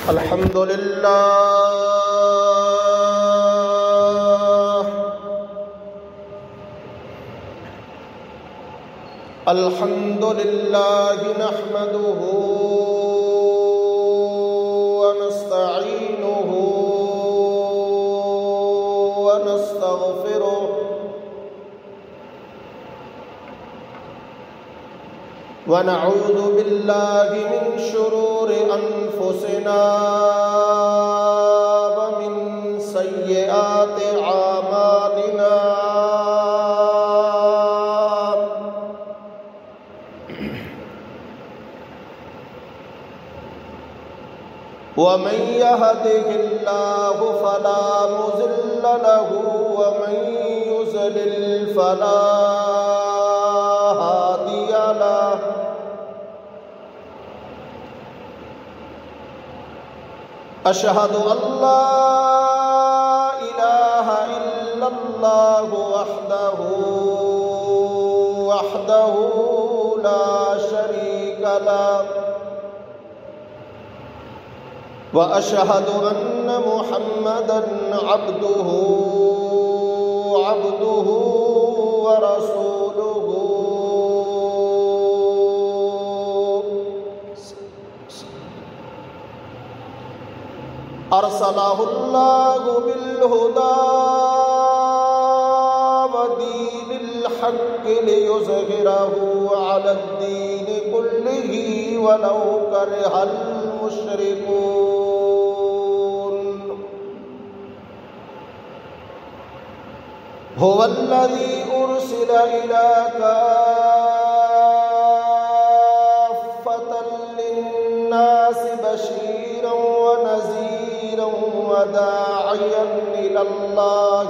الحمد للہ الحمد للہ نحمده ونستعینه ونستغفره ونعوذ باللہ من شرور انفسنا ومن سیئات اعمالنا ومن يهده الله فلا مضل له ومن يضلل فلا هادي له أشهد أن لا إله إلا الله وحده لا شريك له وأشهد أن محمدًا عبده ورسوله أرسله الله بالهدى ودين الحق ليظهره على الدين كله ولو كره المشركون هو الذي أرسل إلى كافة للناس بشيرا ونذيرا وداعيا إلى الله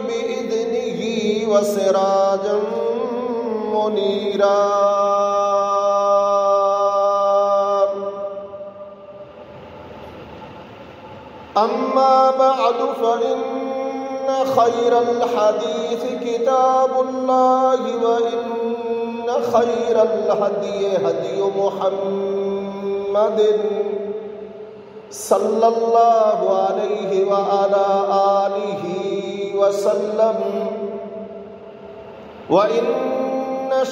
بإذنه وسراجا منيرا أما بعد فإن خير الحديث كتاب الله وإن خير الهدي هدي محمد صلى الله عليه وعلى آله وسلم وإن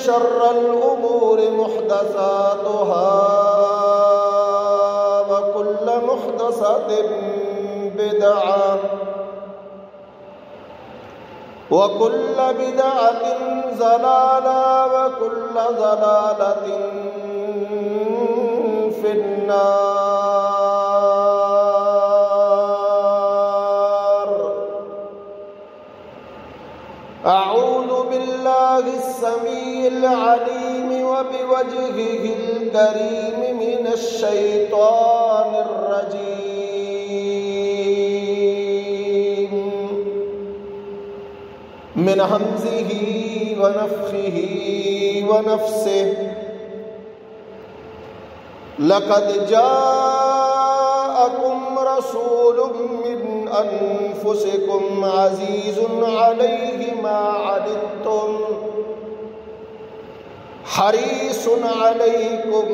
شر الأمور محدثاتها وكل محدثة بدعة وكل بدعة ضلالة وكل ضلالة في النار. أعوذ بالله السميع العليم وبوجهه الكريم من الشيطان الرجيم من همزه ونفخه ونفسه. لقد جاءكم رسول من أنفسكم عزيز عليه ما عنتم حريص عليكم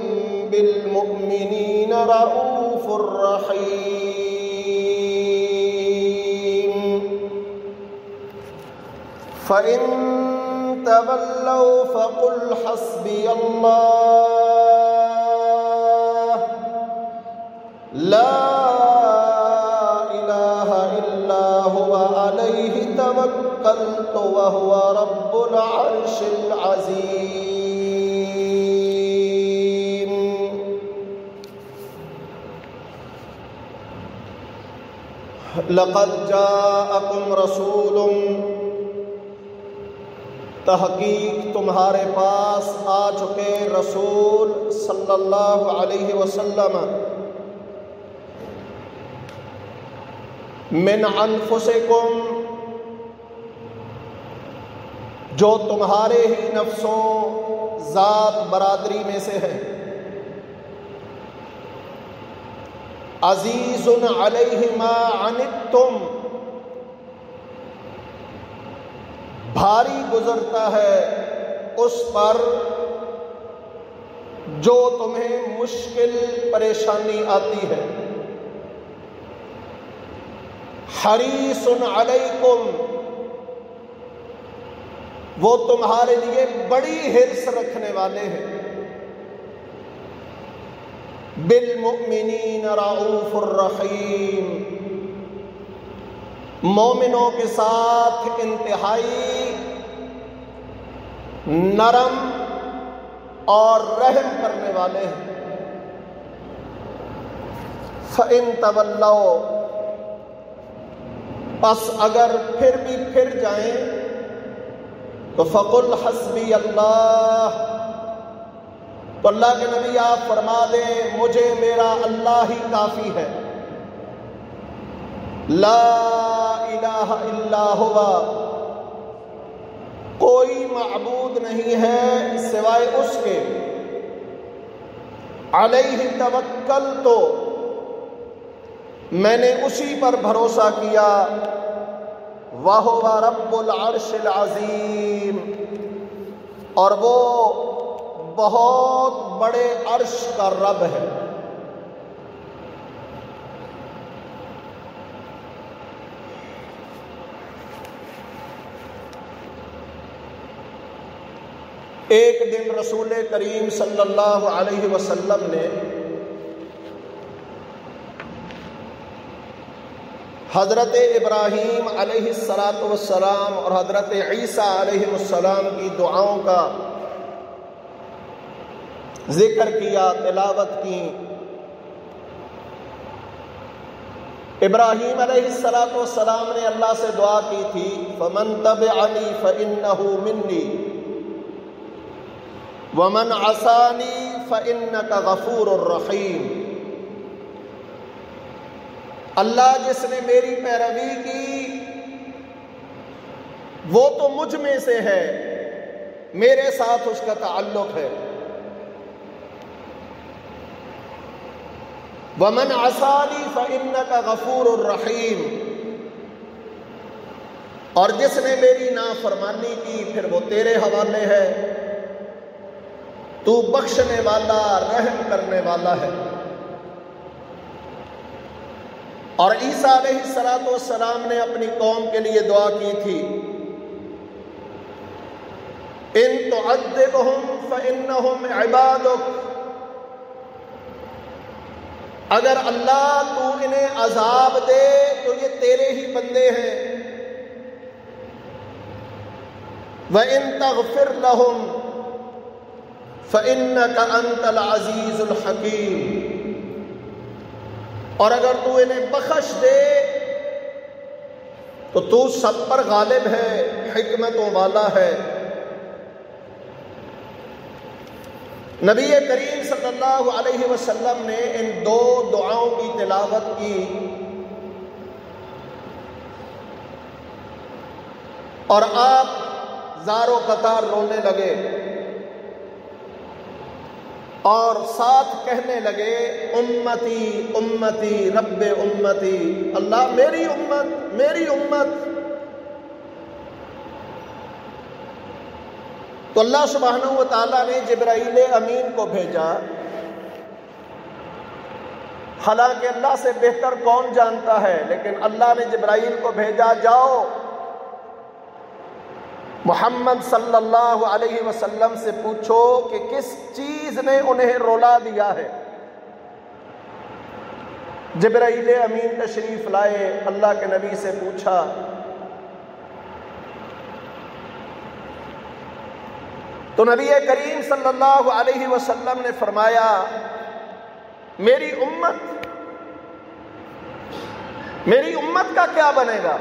بالمؤمنين رؤوف رحيم. فإن تولوا فقل حسبي الله لا إله إلا هو عليه توكلت وهو رب العرش العظيم. لقد جاءكم رسول، تحقیق تمہارے پاس آ چکے رسول صلی اللہ علیہ وسلم من انفسکم، جو تمہارے ہی نفسوں ذات برادری میں سے ہے. عزیز علیہ ما عنتم، بھاری گزرتا ہے اس پر جو تمہیں مشکل پریشانی آتی ہے۔ حریص علیکم، وہ تمہارے لیے بڑی حرص رکھنے والے ہیں۔ بالمؤمنین رؤوف الرحیم، مومنوں کے ساتھ انتہائی نرم اور رحم کرنے والے ہیں۔ فَإِن تَوَلَّوْا، پس اگر پھر بھی پھر جائیں تو فَقُلْ حَسْبِيَ اللَّهُ، تو اللہ کے نبی آپ فرما دیں مجھے میرا اللہ ہی کافی ہے۔ لا الہ الا ہوا، کوئی معبود نہیں ہے سوائے اس کے۔ علیہ توکلت، میں نے اسی پر بھروسہ کیا۔ وَهُوَ رَبُّ الْعَرْشِ الْعَظِيمِ، اور وہ بہت بڑے عرش کا رب ہے۔ ایک دن رسول کریم صلی اللہ علیہ وسلم نے حضرت ابراہیم علیہ السلام اور حضرت عیسیٰ علیہ السلام کی دعاؤں کا ذکر کیا، تلاوت کی۔ ابراہیم علیہ السلام نے اللہ سے دعا کی تھی فَمَن تَبِعَنِي فَإِنَّهُ مِنِّي وَمَنْ عَصَانِي فَإِنَّكَ غَفُورٌ رَحِيمٌ، اللہ جس نے میری پیروی کی وہ تو مجھ میں سے ہے، میرے ساتھ اس کا تعلق ہے۔ وَمَنْ عَصَانِي فَإِنَّكَ غَفُورٌ رَحِيمٌ، اور جس نے میری نافرمانی کی پھر وہ تیرے حوالے ہے، تو بخشنے والا رحم کرنے والا ہے۔ اور عیسیٰ علیہ السلام نے اپنی قوم کے لیے دعا کی تھی ان تعذبہم فإنہم عبادک، اگر اللہ تو انہیں عذاب دے تو یہ تیرے ہی بندے ہیں۔ وَإِن تَغْفِرْ لَهُمْ فَإِنَّكَ أَنْتَ الْعَزِيزُ الْحَكِيمُ، اور اگر تو انہیں بخش دے تو تو سب پر غالب ہے، حکمتوں والا ہے۔ نبی کریم صلی اللہ علیہ وسلم نے ان دو دعاؤں کی تلاوت کی اور آپ زار و قطار رونے لگے اور ساتھ کہنے لگے امتی امتی رب امتی، اللہ میری امت میری امت۔ تو اللہ سبحانہ و تعالیٰ نے جبرائیل امین کو بھیجا، حالانکہ اللہ سے بہتر کون جانتا ہے، لیکن اللہ نے جبرائیل کو بھیجا جاؤ محمد صلی اللہ علیہ وسلم سے پوچھو کہ کس چیز نے انہیں رولا دیا ہے۔ جبرائیل امین تشریف لائے، اللہ کے نبی سے پوچھا تو نبی کریم صلی اللہ علیہ وسلم نے فرمایا میری امت کا کیا بنے گا؟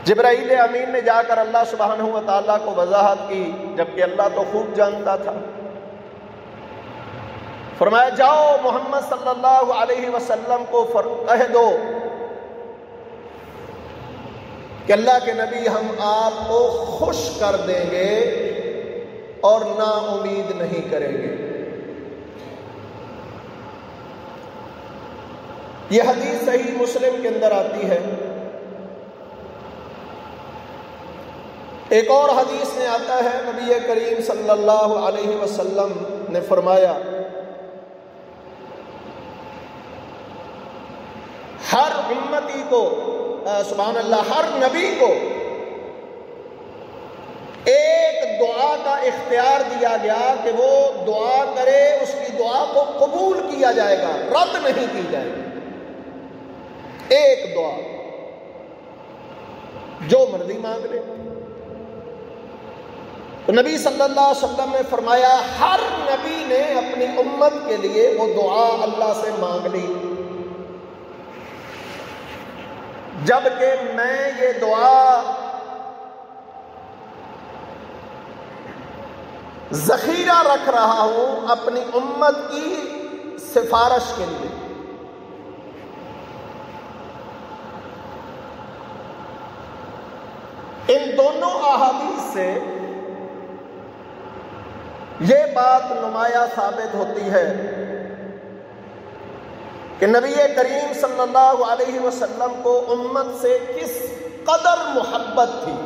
جبرائیل امین نے جا کر اللہ سبحانہ و تعالیٰ کو وضاحت کی، جبکہ اللہ تو خوب جانتا تھا۔ فرمایا جاؤ محمد صلی اللہ علیہ وسلم کو کہہ دو کہ اللہ کے نبی ہم آپ کو خوش کر دیں گے اور نا امید نہیں کریں گے۔ یہ حدیث صحیح مسلم کے اندر آتی ہے ایک اور حدیث میں آتا ہے، نبی کریم صلی اللہ علیہ وسلم نے فرمایا، ہر امتی کو، سبحان اللہ، ہر نبی کو ایک دعا کا اختیار دیا گیا کہ وہ دعا کرے، اس کی دعا کو قبول کیا جائے گا، رد نہیں کی جائے گی۔ ایک دعا جو مرضی مانگ لے۔ تو نبی صلی اللہ علیہ وسلم نے فرمایا ہر نبی نے اپنی امت کے لیے وہ دعا اللہ سے مانگ لی، جبکہ میں یہ دعا ذخیرہ رکھ رہا ہوں اپنی امت کی سفارش کے لیے۔ ان دونوں احادیث سے یہ بات نمایاں ثابت ہوتی ہے کہ نبی کریم صلی اللہ علیہ وسلم کو امت سے کس قدر محبت تھی،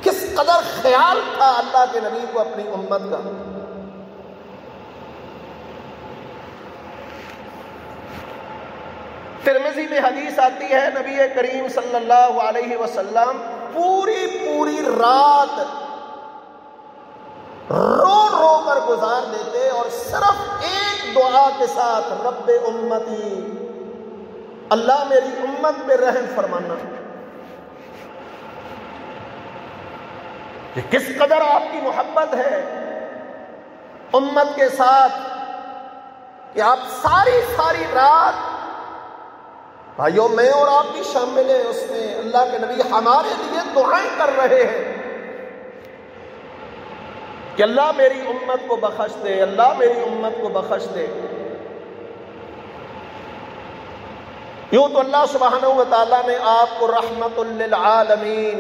کس قدر خیال تھا اللہ کے نبی کو اپنی امت کا۔ ترمذی میں حدیث آتی ہے، نبی کریم صلی اللہ علیہ وسلم پوری رات رو رو کر گزار دیتے اور صرف ایک دعا کے ساتھ، رب امتی، اللہ میری امت پہ رحم فرمانا۔ کہ کس قدر آپ کی محبت ہے امت کے ساتھ کہ آپ ساری رات، بھائیو میں اور آپ بھی شامل ہیں اس میں، اللہ کے نبی ہمارے لیے دعائیں کر رہے ہیں کہ اللہ میری امت کو بخش دے، اللہ میری امت کو بخش دے۔ یوں تو اللہ سبحانہ و تعالیٰ نے آپ کو رحمت للعالمین،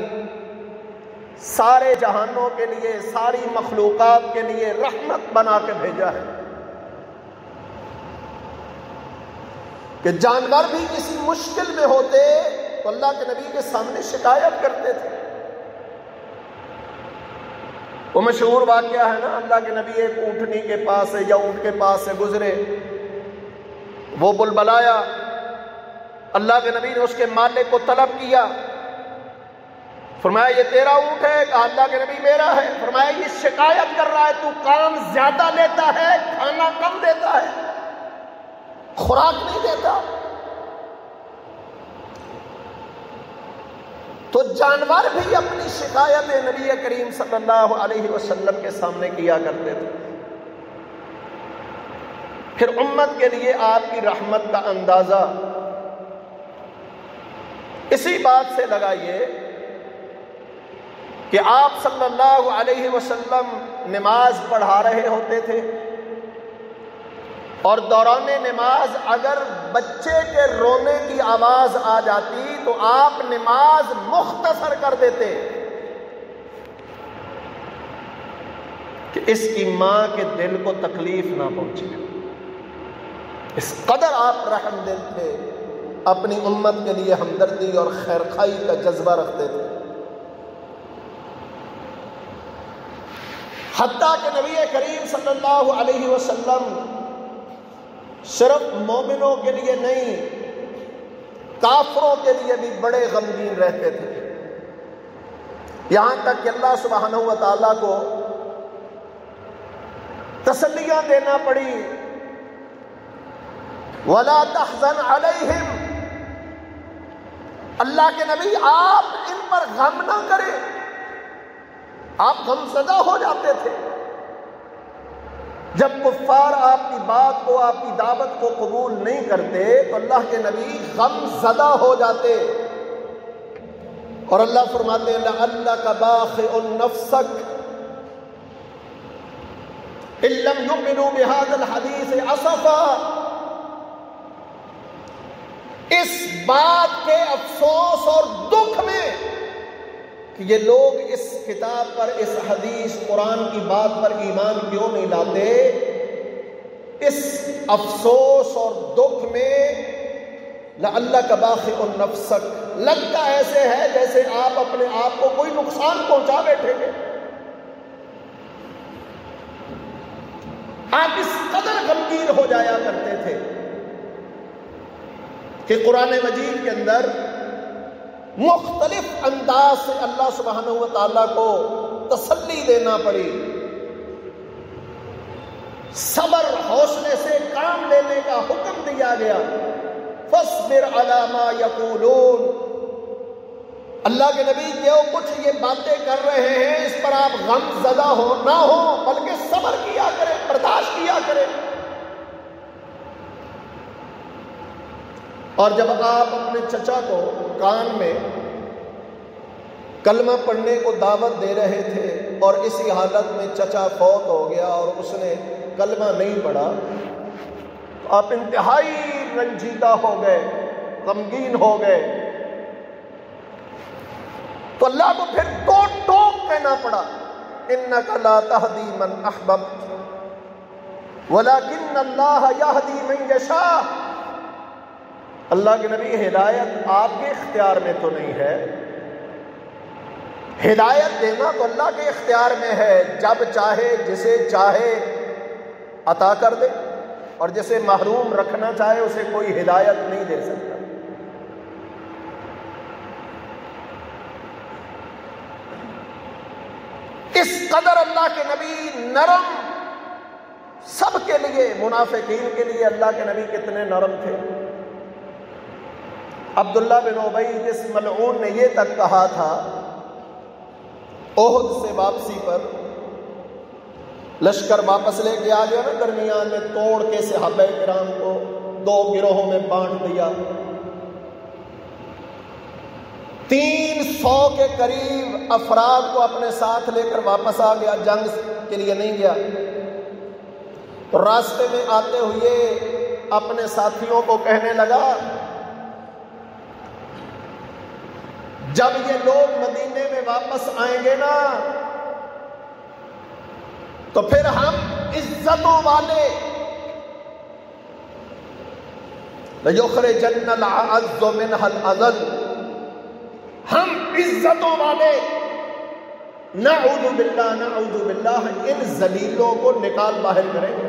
سارے جہانوں کے لیے، ساری مخلوقات کے لیے رحمت بنا کے بھیجا ہے کہ جانور بھی کسی مشکل میں ہوتے تو اللہ کے نبی کے سامنے شکایت کرتے تھے۔ وہ مشہور واقعہ ہے نا، اللہ کے نبی ایک اونٹنی کے پاس سے یا اونٹ کے پاس سے گزرے، وہ بلبلایا، اللہ کے نبی نے اس کے مالک کو طلب کیا، فرمایا یہ تیرا اونٹ ہے؟ کہا اللہ کے نبی میرا ہے۔ فرمایا یہ شکایت کر رہا ہے، تو کام زیادہ لیتا ہے، کھانا کم دیتا ہے، خوراک نہیں دیتا۔ تو جانور بھی اپنی شکایت نبی کریم صلی اللہ علیہ وسلم کے سامنے کیا کرتے تھے۔ پھر امت کے لیے آپ کی رحمت کا اندازہ اسی بات سے لگائیے کہ آپ صلی اللہ علیہ وسلم نماز پڑھا رہے ہوتے تھے اور دوران نماز اگر بچے کے رونے کی آواز آ جاتی تو آپ نماز مختصر کر دیتے کہ اس کی ماں کے دل کو تکلیف نہ پہنچے۔ اس قدر آپ رحم دل تھے، اپنی امت کے لیے ہمدردی اور خیرخواہی کا جذبہ رکھتے تھے، حتیٰ کہ نبی کریم صلی اللہ علیہ وسلم صرف مومنوں کے لیے نہیں، کافروں کے لیے بھی بڑے غمگین رہتے تھے، یہاں تک کہ اللہ سبحانہ و تعالیٰ کو تسلیاں دینا پڑی، وَلَا تَحْزَنْ عَلَيْهِمْ، اللہ کے نبی آپ ان پر غم نہ کریں۔ آپ غمزدہ ہو جاتے تھے جب کفار آپ کی بات کو، آپ کی دعوت کو قبول نہیں کرتے تو اللہ کے نبی غم زدہ ہو جاتے، اور اللہ فرماتے ہیں لَعَلَّكَ بَاخِعٌ نَفْسَكَ إِن لَّمْ يُؤْمِنُوا بِهَذَا الْحَدِيثِ أَسَفًا، اس بات کے افسوس اور دکھ میں کہ یہ لوگ اس کتاب پر، اس حدیث قرآن کی بات پر ایمان کیوں نہیں لاتے، اس افسوس اور دکھ میں لعلک باخع نفسک، لگتا ایسے ہے جیسے آپ اپنے آپ کو کوئی نقصان پہنچا بیٹھے گے۔ آپ اس قدر غمگین ہو جایا کرتے تھے کہ قرآن مجید کے اندر مختلف انداز سے اللہ سبحانہ و تعالیٰ کو تسلی دینا پڑی، صبر حوصلے سے کام لینے کا حکم دیا گیا۔ فاصبر علی ما یقولون، اللہ کے نبی جو کچھ یہ باتیں کر رہے ہیں اس پر آپ غم زدہ نہ ہو، بلکہ صبر کیا کریں، برداشت کیا کریں۔ اور جب آپ اپنے چچا کو کان میں کلمہ پڑھنے کو دعوت دے رہے تھے اور اسی حالت میں چچا فوت ہو گیا اور اس نے کلمہ نہیں پڑھا، تو آپ انتہائی رنجیدہ ہو گئے، غمگین ہو گئے، تو اللہ کو پھر ٹوک ٹوک کہنا پڑا، انک لا تہدی من احببت ولکن اللہ یہدی من یشاء۔ اللہ کے نبی ہدایت آپ کے اختیار میں تو نہیں ہے، ہدایت دینا تو اللہ کے اختیار میں ہے، جب چاہے جسے چاہے عطا کر دے، اور جسے محروم رکھنا چاہے اسے کوئی ہدایت نہیں دے سکتا۔ اس قدر اللہ کے نبی نرم، سب کے لیے، منافقین کے لیے اللہ کے نبی کتنے نرم تھے۔ عبداللہ بن ابی جس ملعون نے یہ تک کہا تھا احد سے واپسی پر، لشکر واپس لے کے آ گیا نا، درمیان میں توڑ کے صحابہ کرام کو دو گروہوں میں بانٹ دیا، 300 کے قریب افراد کو اپنے ساتھ لے کر واپس آ گیا، جنگ کے لیے نہیں گیا۔ تو راستے میں آتے ہوئے اپنے ساتھیوں کو کہنے لگا، جب یہ لوگ مدینے میں واپس آئیں گے نا تو پھر ہم عزتوں والے، لَيُخْرِجَنَّ الْأَعَزُّ مِنْهَا الْأَذَلَّ، ہم عزتوں والے نعوذ باللہ ان ذلیلوں کو نکال باہر کریں گے۔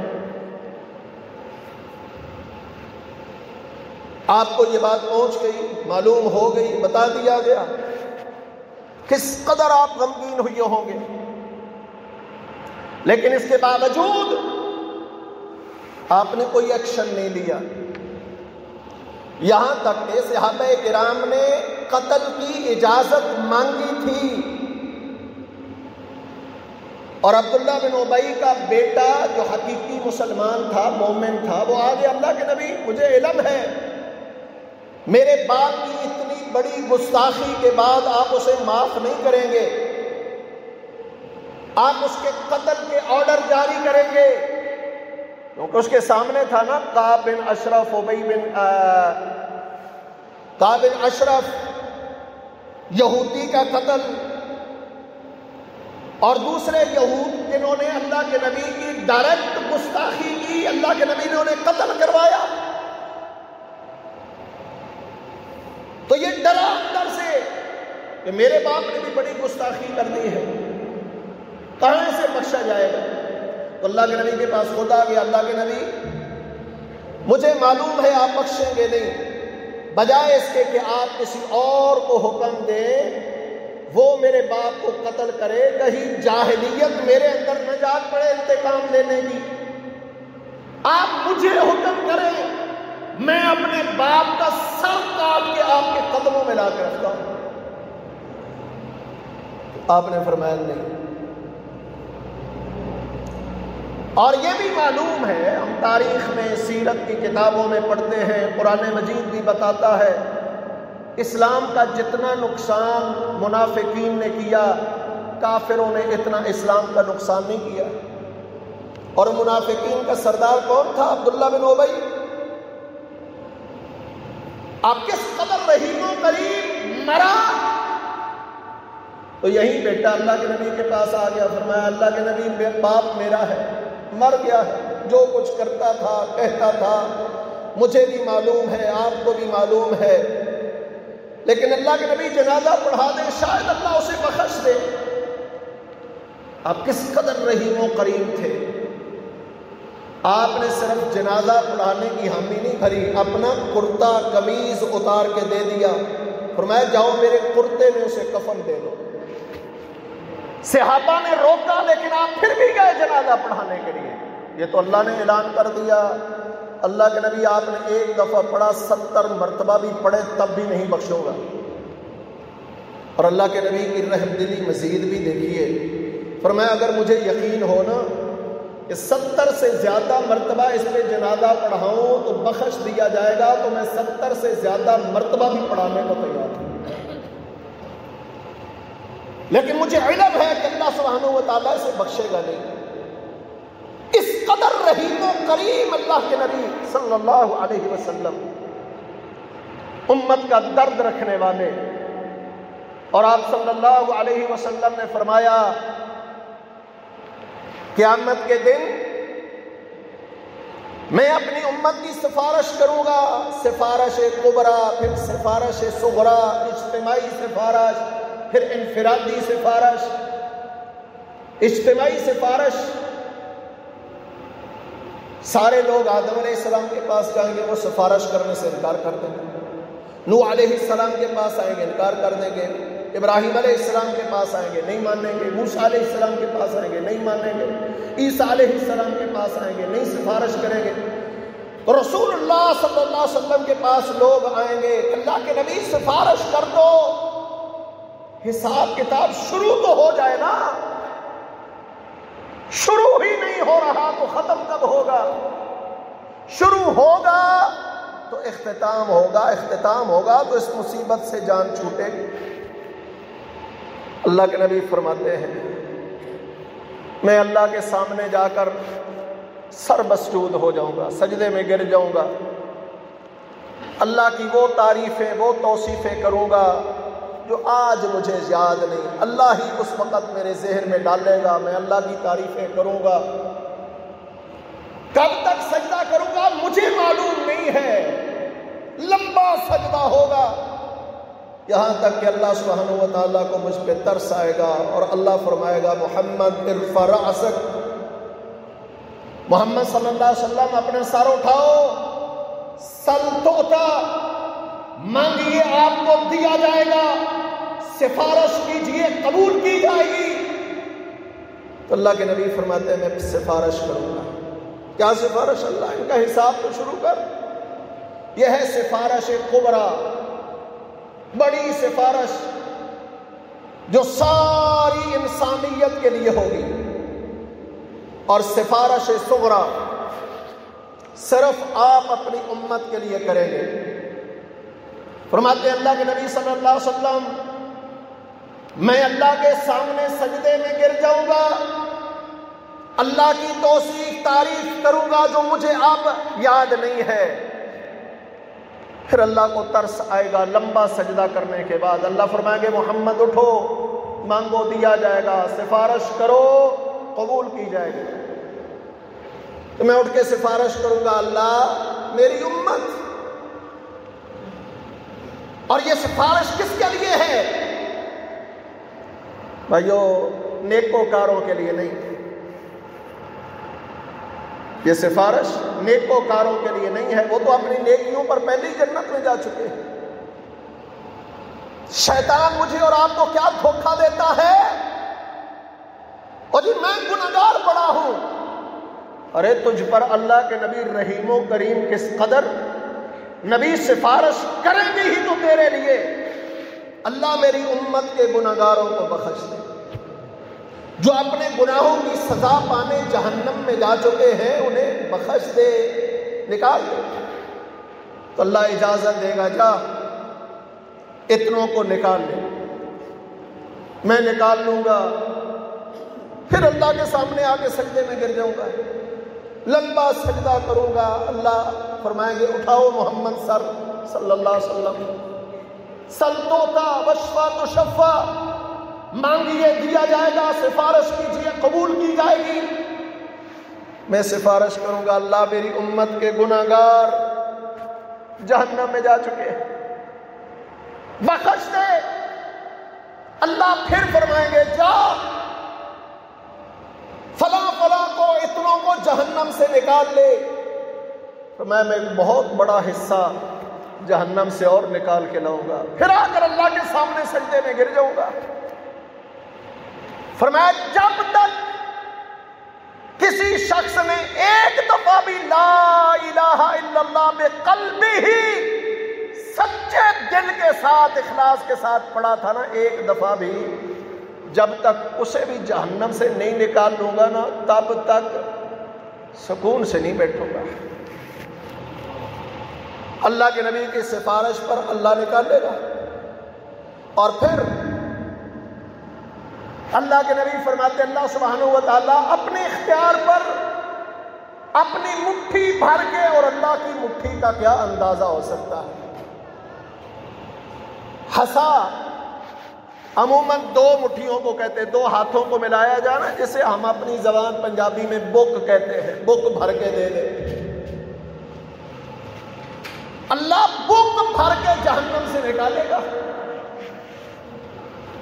آپ کو یہ بات پہنچ گئی، معلوم ہو گئی، بتا دیا گیا، کس قدر آپ غمگین ہوئے ہوں گے، لیکن اس کے باوجود آپ نے کوئی ایکشن نہیں لیا، یہاں تک کہ صحابہ کرام نے قتل کی اجازت مانگی تھی، اور عبداللہ بن ابی کا بیٹا جو حقیقی مسلمان تھا، مومن تھا، وہ آگے اللہ کے نبی مجھے علم ہے میرے باپ کی اتنی بڑی گستاخی کے بعد آپ اسے معاف نہیں کریں گے، آپ اس کے قتل کے آرڈر جاری کریں گے، کیونکہ اس کے سامنے تھا نا کعب بن اشرف، کعب بن اشرف یہودی کا قتل، اور دوسرے یہود جنہوں نے اللہ کے نبی کی ڈائریکٹ گستاخی کی، اللہ کے نبی نے انہیں قتل کروایا۔ تو یہ ڈرا اندر سے کہ میرے باپ نے بھی بڑی گستاخی کر دی ہے، کہاں سے بخشا جائے گا؟ تو اللہ کے نبی کے پاس خود آ گیا، اللہ کے نبی مجھے معلوم ہے آپ بخشیں گے نہیں، بجائے اس کے کہ آپ کسی اور کو حکم دیں وہ میرے باپ کو قتل کرے، کہیں جاہلیت میرے اندر نہ جاگ پڑے انتقام لینے کی، آپ مجھے حکم کریں، میں اپنے باپ کا سر کاٹ کے آپ کے قدموں میں لا کے رکھتا ہوں۔ آپ نے فرمایا نہیں۔ اور یہ بھی معلوم ہے، ہم تاریخ میں، سیرت کی کتابوں میں پڑھتے ہیں، قرآن مجید بھی بتاتا ہے، اسلام کا جتنا نقصان منافقین نے کیا، کافروں نے اتنا اسلام کا نقصان نہیں کیا۔ اور منافقین کا سردار کون تھا؟ عبداللہ بن ابی۔ آپ کس قدر رحیم و کریم، مرا تو یہی بیٹا اللہ کے نبی کے پاس آ گیا، فرمایا اللہ کے نبی باپ میرا ہے، مر گیا ہے، جو کچھ کرتا تھا، کہتا تھا، مجھے بھی معلوم ہے، آپ کو بھی معلوم ہے، لیکن اللہ کے نبی جنازہ پڑھا دیں، شاید اللہ اسے بخش دے۔ آپ کس قدر رحیم و کریم تھے، آپ نے صرف جنازہ پڑھانے کی حامی نہیں بھری، اپنا کرتا قمیض اتار کے دے دیا، فرمایا جاؤ میرے کرتے میں اسے کفن دے دو۔ صحابہ نے روکا لیکن آپ پھر بھی گئے جنازہ پڑھانے کے لیے۔ یہ تو اللہ نے اعلان کر دیا، اللہ کے نبی آپ نے ایک دفعہ پڑھا، 70 مرتبہ بھی پڑھے تب بھی نہیں بخشوں گا۔ اور اللہ کے نبی کی رحم دلی مزید بھی دیکھیے، فرمایا اگر مجھے یقین ہو نا کہ 70 سے زیادہ مرتبہ اس پہ جنازہ پڑھاؤں تو بخش دیا جائے گا، تو میں 70 سے زیادہ مرتبہ بھی پڑھانے کو تیار ہوں، لیکن مجھے علم ہے کہ اللہ سبحانہ و تعالیٰ اسے بخشے گا نہیں۔ اس قدر رحیم و کریم اللہ کے نبی صلی اللہ علیہ وسلم، امت کا درد رکھنے والے، اور آپ صلی اللہ علیہ وسلم نے فرمایا قیامت کے دن میں اپنی امت کی سفارش کروں گا، سفارش کبریٰ، پھر سفارش صغریٰ، اجتماعی سفارش، پھر انفرادی سفارش۔ اجتماعی سفارش، سارے لوگ آدم علیہ السلام کے پاس جائیں گے، وہ سفارش کرنے سے انکار کر دیں گے۔ نوح علیہ السلام کے پاس آئیں گے، انکار کر دیں گے۔ ابراہیم علیہ السلام کے پاس آئیں گے، نہیں مانیں گے۔ موسیٰ علیہ السلام کے پاس آئیں گے، نہیں مانیں گے۔ عیسیٰ علیہ السلام کے پاس آئیں گے، نہیں سفارش کریں گے۔ رسول اللہ صلی اللہ علیہ وسلم کے پاس لوگ آئیں گے، اللہ کے نبی سفارش کر دو۔ حساب کتاب شروع تو ہو جائے نا، شروع ہی نہیں ہو رہا تو ختم کب ہوگا؟ شروع ہوگا تو اختتام ہوگا، اختتام ہوگا تو اس مصیبت سے جان چھوٹے گی۔ اللہ کے نبی فرماتے ہیں میں اللہ کے سامنے جا کر سر مسجود ہو جاؤں گا، سجدے میں گر جاؤں گا، اللہ کی وہ تعریفیں، وہ توصیفیں کروں گا جو آج مجھے یاد نہیں، اللہ ہی اس وقت میرے ذہن میں ڈالے گا، میں اللہ کی تعریفیں کروں گا۔ کب تک سجدہ کروں گا مجھے معلوم نہیں ہے، لمبا سجدہ ہوگا، یہاں تک کہ اللہ سبحانہ و تعالیٰ کو مجھ پہ ترس آئے گا اور اللہ فرمائے گا محمد ارفع رأسک، محمد صلی اللہ علیہ وسلم اپنا سر اٹھاؤ، سل توتا، مانگیے آپ کو دیا جائے گا، سفارش کیجئے قبول کی جائے گی۔ تو اللہ کے نبی فرماتے ہیں میں سفارش کروں گا۔ کیا سفارش؟ اللہ ان کا حساب تو شروع کر۔ یہ ہے سفارش کبریٰ، بڑی سفارش جو ساری انسانیت کے لیے ہوگی، اور سفارش صغریٰ صرف آپ اپنی امت کے لیے کریں گے۔ فرماتے ہیں اللہ کے نبی صلی اللہ علیہ وسلم میں اللہ کے سامنے سجدے میں گر جاؤں گا، اللہ کی توصیف تعریف کروں گا جو مجھے اب یاد نہیں ہے۔ پھر اللہ کو ترس آئے گا، لمبا سجدہ کرنے کے بعد اللہ فرمائیں گے محمد اٹھو، مانگو دیا جائے گا، سفارش کرو قبول کی جائے گی۔ تو میں اٹھ کے سفارش کروں گا اللہ میری امت، اور یہ سفارش کس کے لیے ہے بھائیو؟ نیکوکاروں کے لیے نہیں، یہ سفارش نیکوکاروں کے لیے نہیں ہے، وہ تو اپنی نیکیوں پر پہلے ہی جنت میں جا چکے ہیں۔ شیطان مجھے اور آپ کو کیا دھوکہ دیتا ہے، اور جی میں گنہگار پڑا ہوں، ارے تجھ پر اللہ کے نبی رحیم و کریم کس قدر، نبی سفارش کریں گے ہی تو تیرے لیے، اللہ میری امت کے گنہگاروں کو بخش دے، جو اپنے گناہوں کی سزا پانے جہنم میں جا چکے ہیں انہیں بخش دے، نکال دے۔ تو اللہ اجازت دے گا جا اتنوں کو نکال لے، میں نکال لوں گا، پھر اللہ کے سامنے آ کے سجدے میں گر جاؤں گا، لمبا سجدہ کروں گا، اللہ فرمائیں گے اٹھاؤ محمد سر صلی اللہ علیہ وسلم، سل توتا وشفا تشفا، مانگیے دیا جائے گا، سفارش کیجیے قبول کی جائے گی۔ میں سفارش کروں گا اللہ میری امت کے گناہگار جہنم میں جا چکے ہیں، بخش دے۔ اللہ پھر فرمائیں گے جا فلاں فلاں کو، اتنوں کو جہنم سے نکال لے۔ تو میں ایک بہت بڑا حصہ جہنم سے اور نکال کے لاؤں گا، پھر آ کر اللہ کے سامنے سجدے میں گر جاؤں گا۔ فرمایا جب تک کسی شخص نے ایک دفعہ بھی لا الہ الا اللہ بقلبہ سچے دل کے ساتھ، اخلاص کے ساتھ پڑھا تھا نا، ایک دفعہ بھی، جب تک اسے بھی جہنم سے نہیں نکال لوں گا نا، تب تک سکون سے نہیں بیٹھوں گا۔ اللہ کے نبی کی سفارش پر اللہ نکال لے گا، اور پھر اللہ کے نبی فرماتے اللہ سبحانہ و تعالیٰ اپنے اختیار پر اپنی مٹھی بھر کے، اور اللہ کی مٹھی کا کیا اندازہ ہو سکتا ہے۔ حسا عموماً دو مٹھیوں کو کہتے ہیں، دو ہاتھوں کو ملایا جانا، جسے ہم اپنی زبان پنجابی میں بک کہتے ہیں، بک بھر کے دے دے۔ اللہ بک بھر کے جہنم سے نکالے گا،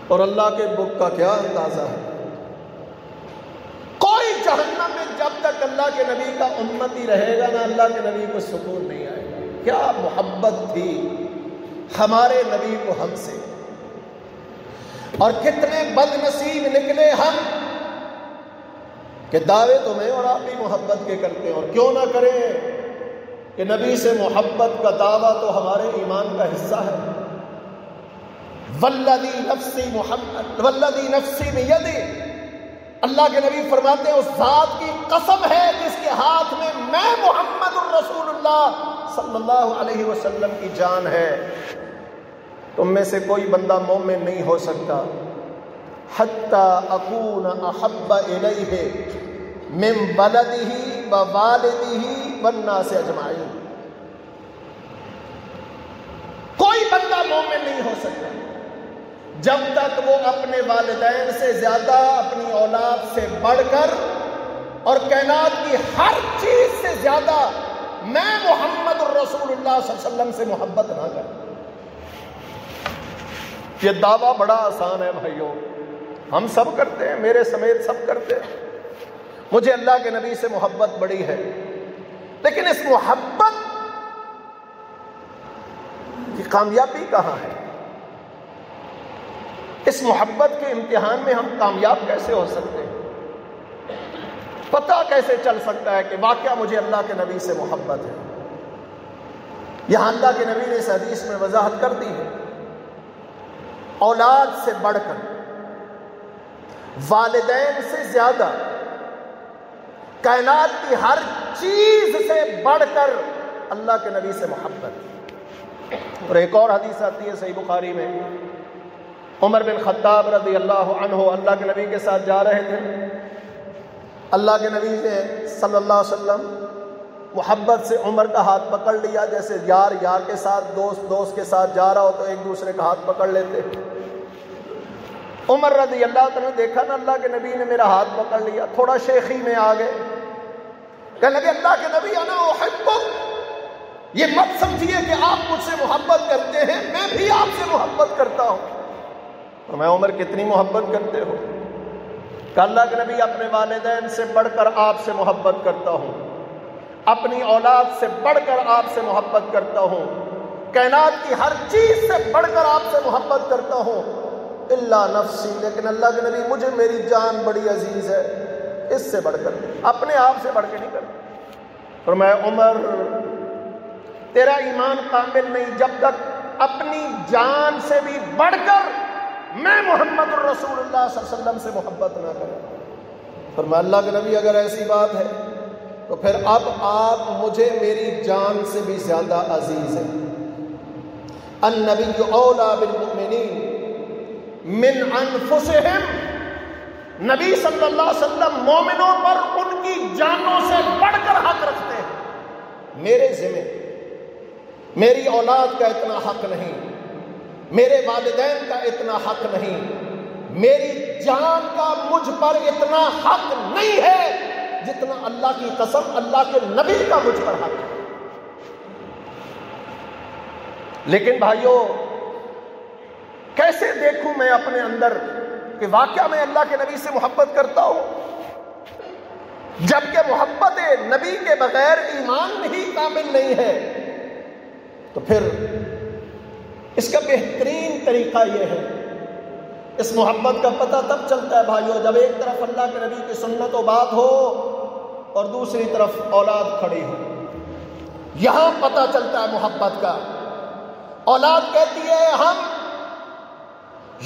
اور اللہ کے بک کا کیا اندازہ ہے۔ کوئی جہنم میں جب تک اللہ کے نبی کا امتی رہے گا نا، اللہ کے نبی کو سکون نہیں آئے گا۔ کیا محبت تھی ہمارے نبی کو ہم سے، اور کتنے بد نصیب نکلے ہم کہ دعوے تمہیں اور آپ بھی محبت کے کرتے ہیں، اور کیوں نہ کریں کہ نبی سے محبت کا دعویٰ تو ہمارے ایمان کا حصہ ہے۔ والذی نفسی بیدی، اللہ کے نبی فرماتے ہیں اس ذات کی قسم ہے جس کے ہاتھ میں محمد الرسول اللہ صلی اللہ علیہ وسلم کی جان ہے، تم میں سے کوئی بندہ مومن نہیں ہو سکتا حتی اکون احب الیہ من ولدہ ووالدہ والناس اجمعین۔ کوئی بندہ مومن نہیں ہو سکتا جب تک وہ اپنے والدین سے زیادہ، اپنی اولاد سے بڑھ کر، اور کائنات کی ہر چیز سے زیادہ میں محمد الرسول اللہ صلی اللہ علیہ وسلم سے محبت نہ کروں۔ یہ دعویٰ بڑا آسان ہے بھائیوں، ہم سب کرتے ہیں، میرے سمیت سب کرتے ہیں، مجھے اللہ کے نبی سے محبت بڑی ہے، لیکن اس محبت کی کامیابی کہاں ہے؟ اس محبت کے امتحان میں ہم کامیاب کیسے ہو سکتے ہیں؟ پتہ کیسے چل سکتا ہے کہ واقعہ مجھے اللہ کے نبی سے محبت ہے؟ یہاں اللہ کے نبی نے اس حدیث میں وضاحت کر دی ہے، اولاد سے بڑھ کر، والدین سے زیادہ، کائنات کی ہر چیز سے بڑھ کر اللہ کے نبی سے محبت۔ اور ایک اور حدیث آتی ہے صحیح بخاری میں، عمر بن خطاب رضی اللہ عنہ اللہ کے نبی کے ساتھ جا رہے تھے، اللہ کے نبی نے صلی اللہ علیہ وسلم محبت سے عمر کا ہاتھ پکڑ لیا، جیسے یار یار کے ساتھ، دوست دوست کے ساتھ جا رہا ہو تو ایک دوسرے کا ہاتھ پکڑ لیتے۔ عمر رضی اللہ عنہ نے دیکھا نا اللہ کے نبی نے میرا ہاتھ پکڑ لیا، تھوڑا شیخی میں آ گئے، کہنے لگے اللہ کے نبی انا احبک، یہ مت سمجھیے کہ آپ مجھ سے محبت کرتے ہیں، میں بھی آپ سے محبت کرتا ہوں۔ اور میں عمر کتنی محبت کرتے ہو؟ کہ اللہ کے نبی اپنے والدین سے بڑھ کر آپ سے محبت کرتا ہوں، اپنی اولاد سے بڑھ کر آپ سے محبت کرتا ہوں، کائنات کی ہر چیز سے بڑھ کر آپ سے محبت کرتا ہوں، الا نفسی، لیکن اللہ کے نبی مجھے میری جان بڑی عزیز ہے، اس سے بڑھ کر، اپنے آپ سے بڑھ کے نہیں کرتا۔ اور میں عمر تیرا ایمان کامل نہیں جب تک اپنی جان سے بھی بڑھ کر میں محمد الرسول اللہ صلی اللہ علیہ وسلم سے محبت نہ کروں۔ فرمایا اللہ کے نبی اگر ایسی بات ہے تو پھر اب آپ مجھے میری جان سے بھی زیادہ عزیز ہیں۔ النبی اولا بالمؤمنین من انفسہم، نبی صلی اللہ علیہ وسلم مومنوں پر ان کی جانوں سے بڑھ کر حق رکھتے ہیں۔ میرے ذمہ میری اولاد کا اتنا حق نہیں، میرے والدین کا اتنا حق نہیں، میری جان کا مجھ پر اتنا حق نہیں ہے جتنا اللہ کی قسم اللہ کے نبی کا مجھ پر حق ہے۔ لیکن بھائیوں، کیسے دیکھوں میں اپنے اندر کہ واقعہ میں اللہ کے نبی سے محبت کرتا ہوں، جبکہ محبت نبی کے بغیر ایمان ہی کامل نہیں ہے؟ تو پھر اس کا بہترین طریقہ یہ ہے، اس محبت کا پتہ تب چلتا ہے بھائیوں جب ایک طرف اللہ کے نبی کی سنت و بات ہو اور دوسری طرف اولاد کھڑی ہو، یہاں پتہ چلتا ہے محبت کا۔ اولاد کہتی ہے ہم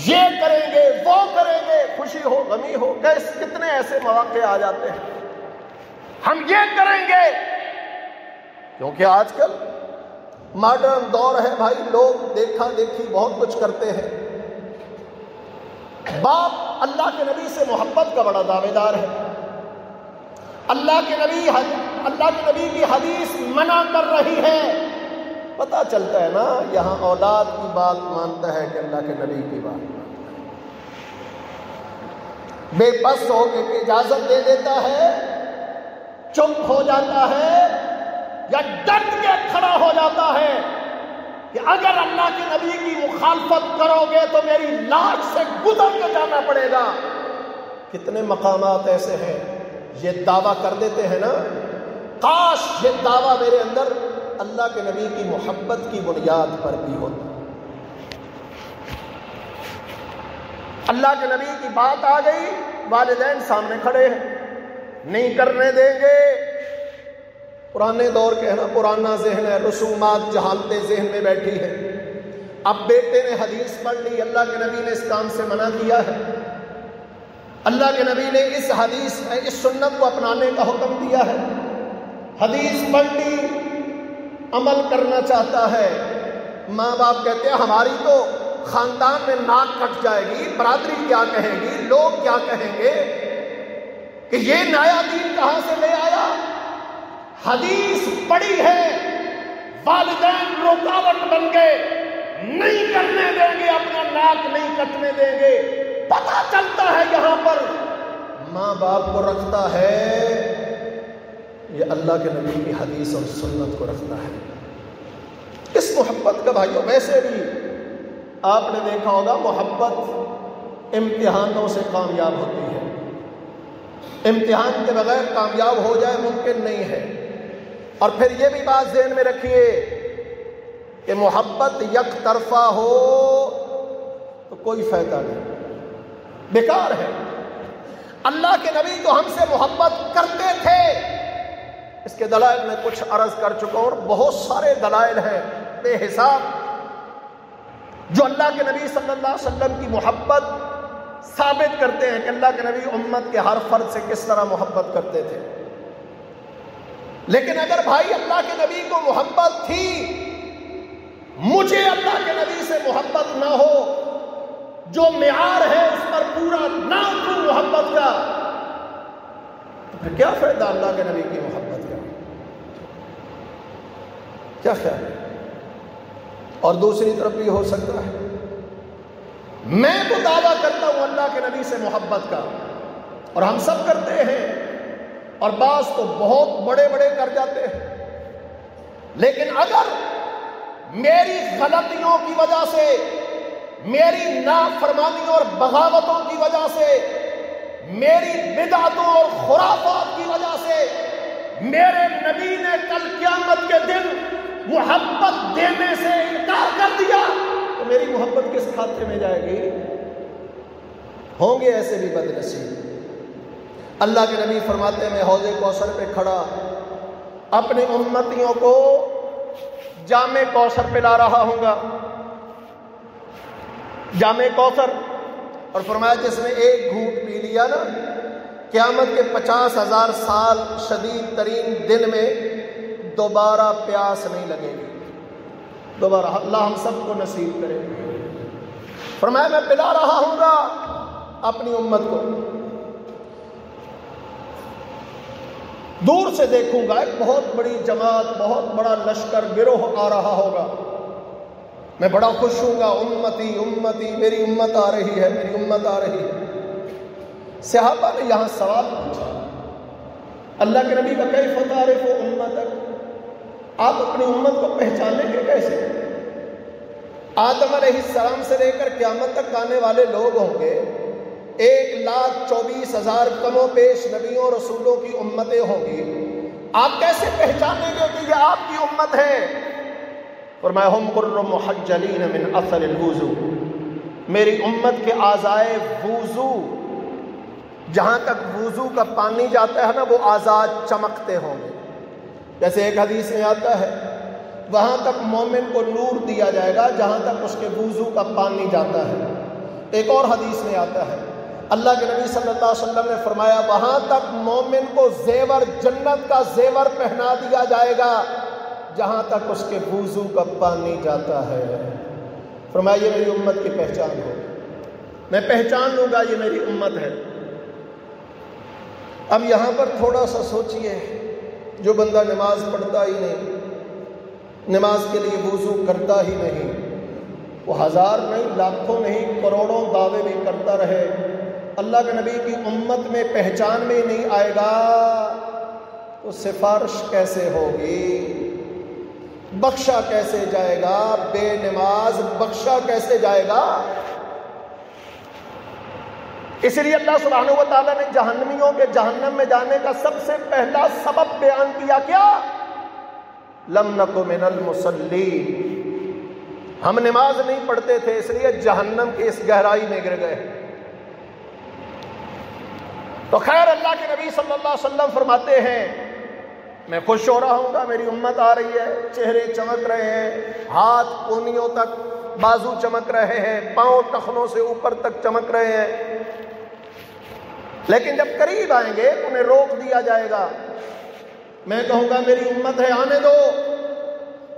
یہ کریں گے، وہ کریں گے، خوشی ہو غمی ہو، کتنے ایسے مواقع آ جاتے ہیں ہم یہ کریں گے، کیونکہ آج کل ماڈرن دور ہے بھائی، لوگ دیکھا دیکھی بہت کچھ کرتے ہیں۔ باپ اللہ کے نبی سے محبت کا بڑا دعوے دار ہے، اللہ کے نبی کی حدیث منع کر رہی ہے، پتہ چلتا ہے نا یہاں اولاد کی بات مانتا ہے کہ اللہ کے نبی کی بات بے بس ہو کے اجازت دے دیتا ہے، چپ ہو جاتا ہے یا ڈٹ کے کھڑا ہو جاتا ہے کہ اگر اللہ کے نبی کی مخالفت کرو گے تو میری لاش سے گزر کے جانا پڑے گا۔ کتنے مقامات ایسے ہیں یہ دعویٰ کر دیتے ہیں نا، کاش یہ دعویٰ میرے اندر اللہ کے نبی کی محبت کی بنیاد پر بھی ہوتا۔ اللہ کے نبی کی بات آ گئی، والدین سامنے کھڑے ہیں، نہیں کرنے دیں گے۔ پرانے دور کے ہے نا، پرانا ذہن ہے، رسومات جہالتیں ذہن میں بیٹھی ہے۔ اب بیٹے نے حدیث پڑھ لی، اللہ کے نبی نے اس کام سے منع کیا ہے، اللہ کے نبی نے اس حدیث اس سنت کو اپنانے کا حکم دیا ہے، حدیث پڑھ لی، عمل کرنا چاہتا ہے۔ ماں باپ کہتے ہیں ہماری تو خاندان میں ناک کٹ جائے گی، برادری کیا کہے گی، لوگ کیا کہیں گے کہ یہ نیا دین کہاں سے لے آیا۔ حدیث پڑھی ہے، والدین رکاوٹ بن گئے، نہیں کرنے دیں گے، اپنا ناک نہیں کٹنے دیں گے۔ پتہ چلتا ہے یہاں پر ماں باپ کو رکھتا ہے، یہ اللہ کے نبی کی حدیث اور سنت کو رکھتا ہے۔ اس محبت کا بھائیوں، ویسے بھی آپ نے دیکھا ہوگا محبت امتحانوں سے کامیاب ہوتی ہے، امتحان کے بغیر کامیاب ہو جائے ممکن نہیں ہے۔ اور پھر یہ بھی بات ذہن میں رکھیے کہ محبت یک طرفہ ہو تو کوئی فائدہ نہیں، بیکار ہے۔ اللہ کے نبی تو ہم سے محبت کرتے تھے، اس کے دلائل میں کچھ عرض کر چکا ہوں، اور بہت سارے دلائل ہیں بے حساب جو اللہ کے نبی صلی اللہ علیہ وسلم کی محبت ثابت کرتے ہیں کہ اللہ کے نبی امت کے ہر فرد سے کس طرح محبت کرتے تھے۔ لیکن اگر بھائی اللہ کے نبی کو محبت تھی، مجھے اللہ کے نبی سے محبت نہ ہو، جو معیار ہے اس پر پورا نہ اتروں محبت کا، تو پھر کیا فائدہ اللہ کے نبی کی محبت کا؟ کیا خیال ہے؟ اور دوسری طرف بھی ہو سکتا ہے میں تو دعویٰ کرتا ہوں اللہ کے نبی سے محبت کا، اور ہم سب کرتے ہیں، اور بعض تو بہت بڑے بڑے کر جاتے ہیں، لیکن اگر میری غلطیوں کی وجہ سے، میری نافرمانیوں اور بغاوتوں کی وجہ سے، میری بدعتوں اور خرافات کی وجہ سے میرے نبی نے کل قیامت کے دن محبت دینے سے انکار کر دیا، تو میری محبت کس کھاتے میں جائے گی؟ ہوں گے ایسے بھی بد نصیب۔ اللہ کے نبی فرماتے ہیں میں حوض کوثر پہ کھڑا اپنی امتیوں کو جام کوثر پلا رہا ہوں گا، جام کوثر، اور فرمایا جس نے ایک گھونٹ پی لیا نا، قیامت کے 50,000 سال شدید ترین دن میں دوبارہ پیاس نہیں لگے گی دوبارہ۔ اللہ ہم سب کو نصیب کرے۔ فرمایا میں پلا رہا ہوں گا اپنی امت کو، دور سے دیکھوں گا ایک بہت بڑی جماعت، بہت بڑا لشکر گروہ آ رہا ہوگا، میں بڑا خوش ہوں گا، امتی امتی، میری امت آ رہی ہے، میری امت آ رہی ہے۔ صحابہ نے یہاں سوال پوچھا، اللہ کے نبی کا کیف تعرف امتک، آپ اپنی امت کو پہچانیں گے کیسے؟ آدم علیہ السلام سے لے کر قیامت تک آنے والے لوگ ہوں گے 1,24,000 کم و بیش نبیوں اور رسولوں کی امتیں ہوں گی. آپ کیسے پہچانیں گے کہ یہ آپ کی امت ہے؟ فرمایا ہم قر محجلین من اثر الوضو، میری امت کے اعضائے وضو، جہاں تک وضو کا پانی جاتا ہے نا وہ اعضاء چمکتے ہوں گے. جیسے ایک حدیث میں آتا ہے وہاں تک مومن کو نور دیا جائے گا جہاں تک اس کے وضو کا پانی جاتا ہے. ایک اور حدیث میں آتا ہے اللہ کے نبی صلی اللہ علیہ وسلم نے فرمایا وہاں تک مومن کو زیور، جنت کا زیور پہنا دیا جائے گا جہاں تک اس کے وضو کا پانی جاتا ہے. فرمایا یہ میری امت کی پہچان ہو، میں پہچان لوں گا یہ میری امت ہے. اب یہاں پر تھوڑا سا سوچئے، جو بندہ نماز پڑھتا ہی نہیں، نماز کے لیے وضو کرتا ہی نہیں، وہ 1000 نہیں، لاکھوں نہیں، کروڑوں دعوے بھی کرتا رہے، اللہ کے نبی کی امت میں پہچان میں ہی نہیں آئے گا تو سفارش کیسے ہوگی؟ بخشا کیسے جائے گا؟ بے نماز بخشا کیسے جائے گا؟ اس لیے اللہ سبحانہ و تعالیٰ نے جہنمیوں کے جہنم میں جانے کا سب سے پہلا سبب بیان کیا، کیا؟ لم نک من المصلین، ہم نماز نہیں پڑھتے تھے اس لیے جہنم کی اس گہرائی میں گر گئے. تو خیر اللہ کے نبی صلی اللہ علیہ وسلم فرماتے ہیں میں خوش ہو رہا ہوں گا، میری امت آ رہی ہے، چہرے چمک رہے ہیں، ہاتھ کونیوں تک، بازو چمک رہے ہیں، پاؤں ٹخنوں سے اوپر تک چمک رہے ہیں. لیکن جب قریب آئیں گے تو انہیں روک دیا جائے گا. میں کہوں گا میری امت ہے، آنے دو.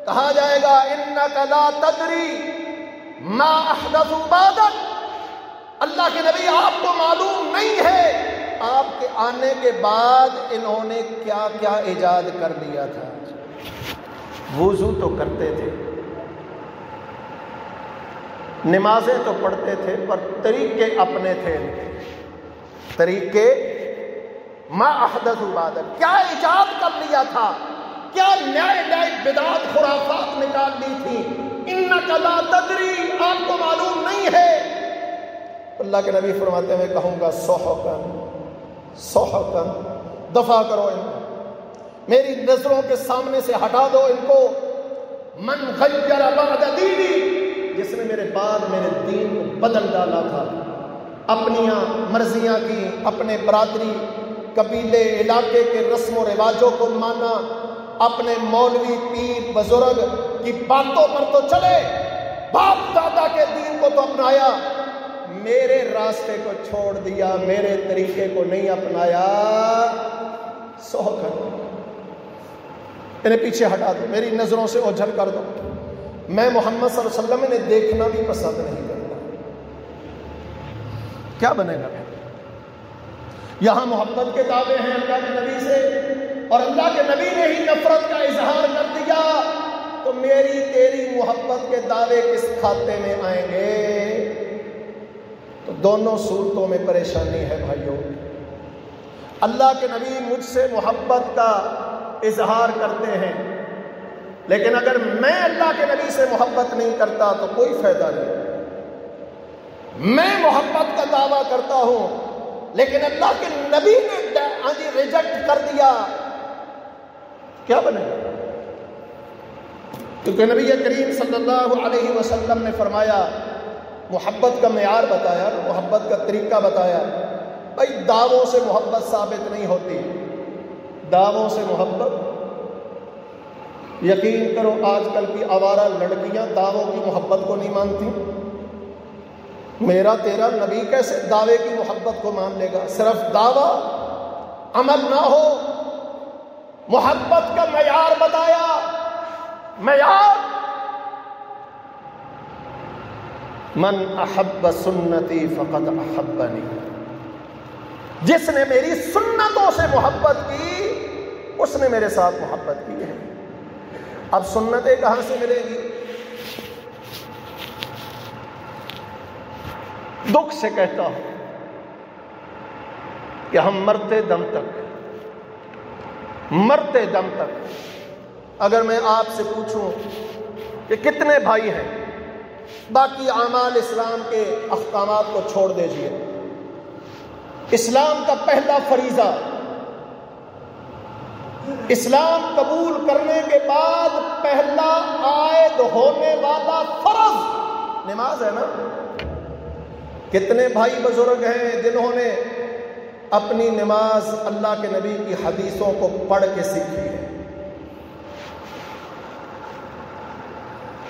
کہا جائے گا انک لا تدری ما احدثوا بعدک، اللہ کے نبی آپ کو معلوم نہیں ہے آپ کے آنے کے بعد انہوں نے کیا کیا ایجاد کر لیا تھا. وضو تو کرتے تھے، نمازیں تو پڑھتے تھے، پر طریقے اپنے تھے. طریقے ما احدثوا بعدک، کیا ایجاد کر لیا تھا، کیا نئے نئے بدعت خرافات نکال لی تھی. انک لا تدری، آپ کو معلوم نہیں ہے. اللہ کے نبی فرماتے ہیں میں کہوں گا سحقاً سحقاً، دفع کرو ان کو، میری نظروں کے سامنے سے ہٹا دو ان کو. من غیر بعد دینی، جس نے میرے بعد میرے دین کو بدل ڈالا تھا، اپنیاں مرضیاں کی، اپنے برادری قبیلے علاقے کے رسم و رواجوں کو مانا، اپنے مولوی پیر بزرگ کی باتوں پر تو چلے، باپ دادا کے دین کو تو اپنایا، میرے راستے کو چھوڑ دیا، میرے طریقے کو نہیں اپنایا. سوکھن انہیں پیچھے ہٹا دو، میری نظروں سے اوجھل کر دو. میں محمد صلی اللہ علیہ وسلم انہیں دیکھنا بھی پسند نہیں کرتا. کیا بنے گا پھر؟ یہاں محبت کے دعوے ہیں اللہ کے نبی سے، اور اللہ کے نبی نے ہی نفرت کا اظہار کر دیا، تو میری تیری محبت کے دعوے کس کھاتے میں آئیں گے؟ تو دونوں صورتوں میں پریشانی ہے بھائیوں. اللہ کے نبی مجھ سے محبت کا اظہار کرتے ہیں، لیکن اگر میں اللہ کے نبی سے محبت نہیں کرتا تو کوئی فائدہ نہیں. میں محبت کا دعویٰ کرتا ہوں لیکن اللہ کے نبی نے ریجیکٹ کر دیا، کیا بنے گا؟ کیونکہ نبی کریم صلی اللہ علیہ وسلم نے فرمایا، محبت کا معیار بتایا، محبت کا طریقہ بتایا. بھائی دعووں سے محبت ثابت نہیں ہوتی، دعووں سے محبت، یقین کرو آج کل کی آوارہ لڑکیاں دعووں کی محبت کو نہیں مانتی. میرا تیرا نبی کیسے دعوے کی محبت کو مان لے گا؟ صرف دعویٰ، عمل نہ ہو. محبت کا معیار بتایا، معیار من احب سنتی فقد احبنی، جس نے میری سنتوں سے محبت کی اس نے میرے ساتھ محبت کی ہے. اب سنتیں کہاں سے ملے گی؟ دکھ سے کہتا ہوں کہ ہم مرتے دم تک اگر میں آپ سے پوچھوں کہ کتنے بھائی ہیں باقی اعمال اسلام کے احکامات کو چھوڑ دیجیے۔ اسلام کا پہلا فریضہ، اسلام قبول کرنے کے بعد پہلا عائد ہونے والا فرض نماز ہے نا۔ کتنے بھائی بزرگ ہیں جنہوں نے اپنی نماز اللہ کے نبی کی حدیثوں کو پڑھ کے سیکھی ہے؟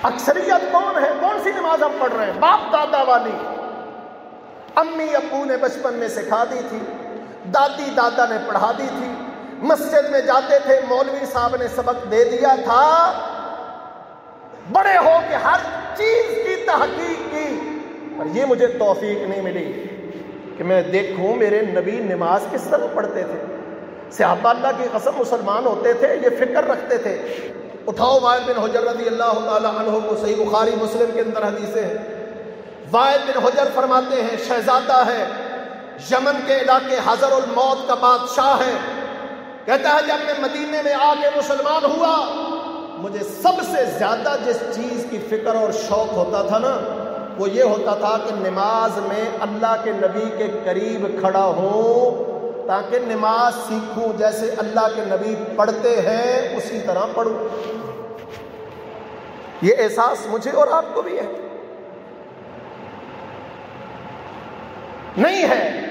اکثریت کون ہے؟ کون سی نماز ہم پڑھ رہے ہیں؟ باپ دادا والی، امی ابو نے بچپن میں سکھا دی تھی، دادی دادا نے پڑھا دی تھی، مسجد میں جاتے تھے مولوی صاحب نے سبق دے دیا تھا، بڑے ہو کے ہر چیز کی تحقیق کی، اور یہ مجھے توفیق نہیں ملی کہ میں دیکھوں میرے نبی نماز کس طرح پڑھتے تھے۔ صحابہ اللہ کی قسم مسلمان ہوتے تھے، یہ فکر رکھتے تھے۔ اٹھاؤ وائل بن حجر رضی اللہ تعالی عنہ کو، صحیح بخاری مسلم کے اندر حدیثیں ہیں۔ وائل بن حجر فرماتے ہیں شہزادہ ہے، یمن کے علاقے حضر الموت کا بادشاہ ہے، کہتا ہے جب میں مدینے میں آ کے مسلمان ہوا، مجھے سب سے زیادہ جس چیز کی فکر اور شوق ہوتا تھا نا، وہ یہ ہوتا تھا کہ نماز میں اللہ کے نبی کے قریب کھڑا ہوں تاکہ نماز سیکھوں، جیسے اللہ کے نبی پڑھتے ہیں اسی طرح پڑھوں۔ یہ احساس مجھے اور آپ کو بھی ہے؟ نہیں ہے؟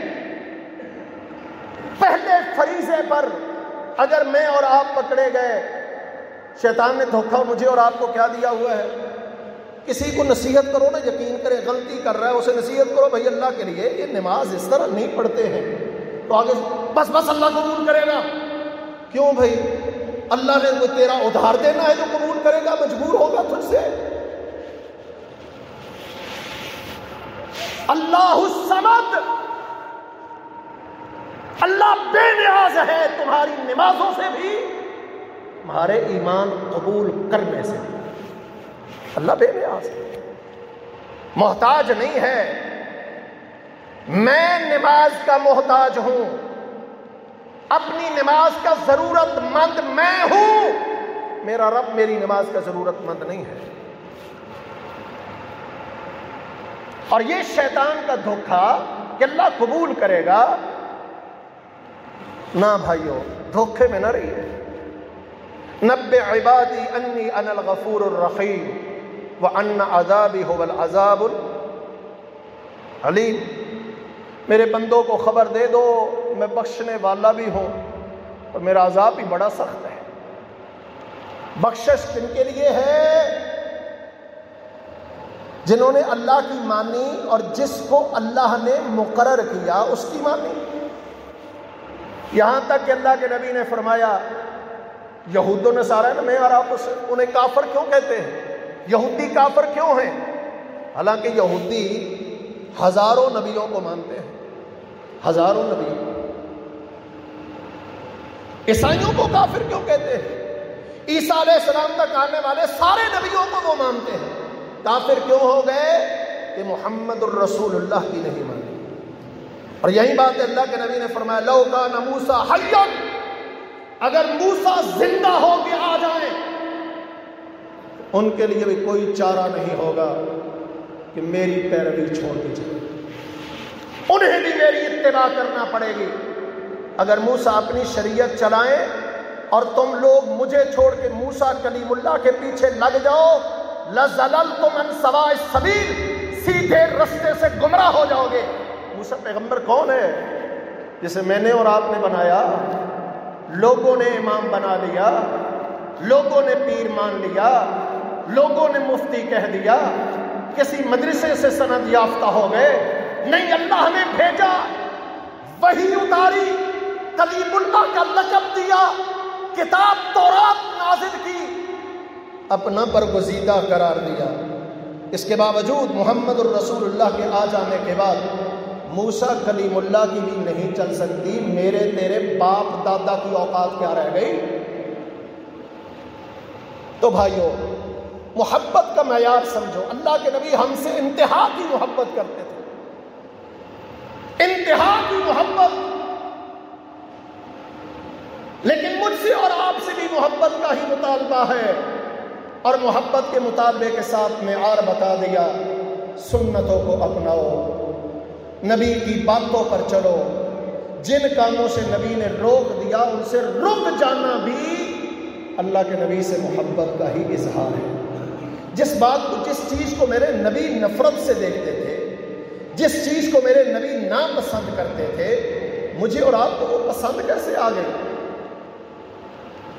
پہلے فریضے پر اگر میں اور آپ پکڑے گئے، شیطان نے دھوکہ مجھے اور آپ کو کیا دیا ہوا ہے؟ کسی کو نصیحت کرو نا، یقین کرے غلطی کر رہا ہے اسے نصیحت کرو، بھائی اللہ کے لیے یہ نماز اس طرح نہیں پڑھتے ہیں، تو آگے بس اللہ قبول کرے گا۔ کیوں بھائی؟ اللہ نے کوئی تیرا ادھار دینا ہے جو قبول کرے گا، مجبور ہوگا تجھ سے۔ اللہ الصمد، اللہ بے نیاز ہے تمہاری نمازوں سے بھی، تمہارے ایمان قبول کرنے سے بھی۔ اللہ بے نیاز ہے، محتاج نہیں ہے۔ میں نماز کا محتاج ہوں، اپنی نماز کا ضرورت مند میں ہوں، میرا رب میری نماز کا ضرورت مند نہیں ہے۔ اور یہ شیطان کا دھوکہ کہ اللہ قبول کرے گا، نہ بھائیو، دھوکے میں نہ رہیے۔ نبئ عبادی انی انا الغفور الرحیم وان عذابی هو العذاب العلیم۔ میرے بندوں کو خبر دے دو میں بخشنے والا بھی ہوں اور میرا عذاب بھی بڑا سخت ہے۔ بخشش کن کے لیے ہے؟ جنہوں نے اللہ کی مانی اور جس کو اللہ نے مقرر کیا اس کی مانی۔ یہاں تک کہ اللہ کے نبی نے فرمایا، یہود و نصارہ میں اور آپ انہیں کافر کیوں کہتے ہیں؟ یہودی کافر کیوں ہیں؟ حالانکہ یہودی ہزاروں نبیوں کو مانتے ہیں، ہزاروں نبی۔ عیسائیوں کو کافر کیوں کہتے ہیں؟ عیسیٰ علیہ السلام تک آنے والے سارے نبیوں کو وہ مانتے ہیں۔ کافر کیوں ہو گئے؟ کہ محمد الرسول اللہ کی نہیں مانی۔ اور یہی بات اللہ کے نبی نے فرمایا، لو کان موسیٰ حیا، اگر موسیٰ زندہ ہو کے آ جائیں، ان کے لیے بھی کوئی چارہ نہیں ہوگا کہ میری پیروی چھوڑ دیجیے، انہیں بھی میری اتباع کرنا پڑے گی۔ اگر موسیٰ اپنی شریعت چلائیں اور تم لوگ مجھے چھوڑ کے موسیٰ کلیم اللہ کے پیچھے لگ جاؤ، لَزَلَلْتُمْ عَنْ سَوَاءِ السَّبِيلِ، سیدھے رستے سے گمراہ ہو جاؤ گے۔ موسیٰ پیغمبر کون ہے؟ جسے میں نے اور آپ نے بنایا، لوگوں نے امام بنا لیا، لوگوں نے پیر مان لیا، لوگوں نے مفتی کہہ دیا، کسی مدرسے سے سند یافتہ ہو گئے۔ نہیں، اللہ نے بھیجا، وحی اتاری، کلیم اللہ کا لقب دیا، کتاب تورات نازل کی، اپنا برگزیدہ قرار دیا۔ اس کے باوجود محمد الرسول اللہ کے آ جانے کے بعد موسیٰ کلیم اللہ کی بھی نہیں چل سکتی، میرے تیرے باپ دادا کی اوقات کیا رہ گئی؟ تو بھائیو، محبت کا معیار سمجھو۔ اللہ کے نبی ہم سے انتہا کی محبت کرتے تھے، انتہا کی محبت، لیکن مجھ سے اور آپ سے بھی محبت کا ہی مطالبہ ہے۔ اور محبت کے مطالبے کے ساتھ معیار بتا دیا، سنتوں کو اپناؤ، نبی کی باتوں پر چلو، جن کاموں سے نبی نے روک دیا ان سے رک جانا بھی اللہ کے نبی سے محبت کا ہی اظہار ہے۔ جس چیز کو میرے نبی نفرت سے دیکھتے تھے، جس چیز کو میرے نبی ناپسند کرتے تھے، مجھے اور آپ کو وہ پسند کیسے آ گئی؟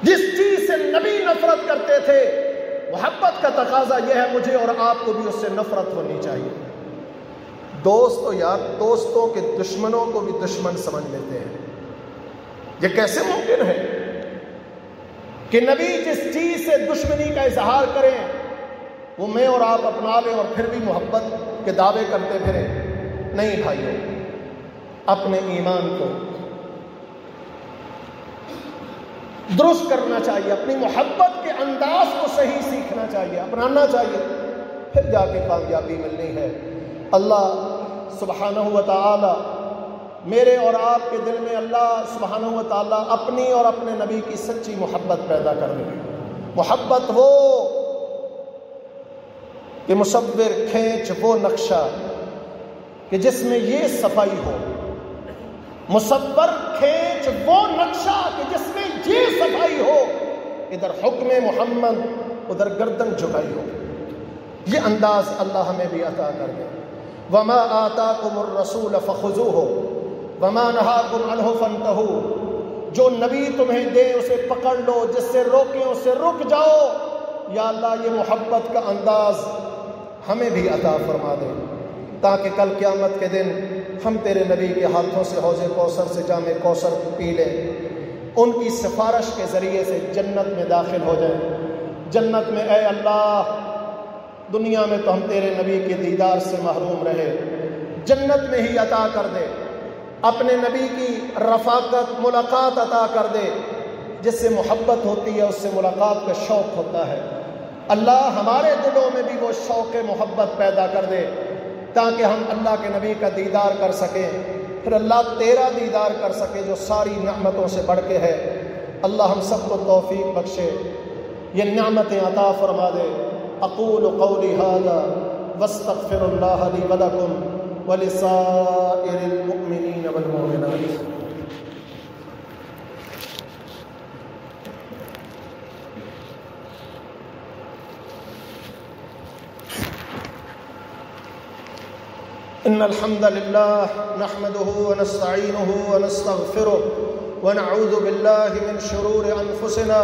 جس چیز سے نبی نفرت کرتے تھے، محبت کا تقاضا یہ ہے مجھے اور آپ کو بھی اس سے نفرت ہونی چاہیے۔ دوستو یار، دوستوں کے دشمنوں کو بھی دشمن سمجھ لیتے ہیں۔ یہ کیسے ممکن ہے کہ نبی جس چیز سے دشمنی کا اظہار کریں وہ میں اور آپ اپنا لیں اور پھر بھی محبت کے دعوے کرتے پھریں؟ نہیں بھائیو، اپنے ایمان کو درست کرنا چاہیے، اپنی محبت کے انداز کو صحیح سیکھنا چاہیے، اپنانا چاہیے، پھر جا کے کامیابی ملنی ہے۔ اللہ سبحانہ و تعالی میرے اور آپ کے دل میں اللہ سبحانہ و تعالی اپنی اور اپنے نبی کی سچی محبت پیدا کر دے۔ محبت وہ کہ مصور کھینچ وہ نقشہ کہ جس میں یہ صفائی ہو، مصور کھینچ وہ نقشہ کہ جس میں یہ صفائی ہو، ادھر حکم محمد ادھر گردن جھکائی ہو۔ یہ انداز اللہ ہمیں بھی عطا کر دے۔ وما آتاکم الرسول فخذوہ وما نہاکم عنہ فانتہوا، جو نبی تمہیں دے اسے پکڑ لو، جس سے روکیں اس سے رک جاؤ۔ یا اللہ یہ محبت کا انداز ہمیں بھی عطا فرما دے، تاکہ کل قیامت کے دن ہم تیرے نبی کے ہاتھوں سے حوض کوثر سے جام کوثر پی لیں، ان کی سفارش کے ذریعے سے جنت میں داخل ہو جائیں۔ جنت میں اے اللہ، دنیا میں تو ہم تیرے نبی کے دیدار سے محروم رہے، جنت میں ہی عطا کر دے، اپنے نبی کی رفاقت ملاقات عطا کر دے، جس سے محبت ہوتی ہے اس سے ملاقات کا شوق ہوتا ہے۔ اللہ ہمارے دلوں میں بھی وہ شوق محبت پیدا کر دے تاکہ ہم اللہ کے نبی کا دیدار کر سکیں، پھر اللہ تیرا دیدار کر سکے جو ساری نعمتوں سے بڑھ کے ہے۔ اللہ ہم سب کو توفیق بخشے، یہ نعمتیں عطا فرما دے۔ اقول قولی ھذا واستغفر اللہ لی ولکم ولسائر المؤمنین والمؤمنات۔ ان الحمد للہ نحمده ونستعینه ونستغفره ونعوذ باللہ من شرور انفسنا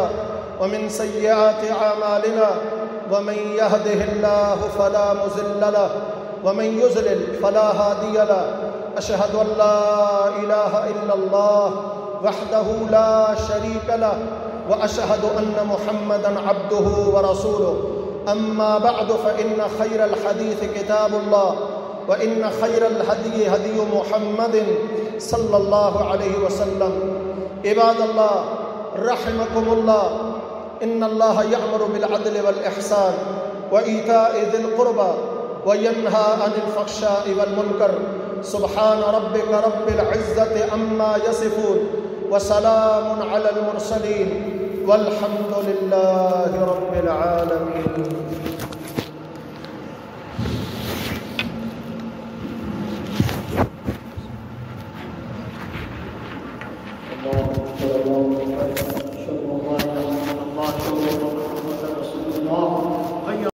ومن سیئات اعمالنا، ومن يهده الله فلا مضل له ومن يضلل فلا هادي له، اشهد ان لا اله الا الله وحده لا شريك له واشهد ان محمدا عبده ورسوله، اما بعد فان خير الحديث كتاب الله وإن خير الهدي هدي محمد صلى الله عليه وسلم۔ عباد الله رحمكم الله، إن الله يأمر بالعدل والإحسان وإيتاء ذي القربى وينهى عن الفحشاء والمنكر، سبحان ربك رب العزة عما يصفون وسلام على المرسلين والحمد لله رب العالمين۔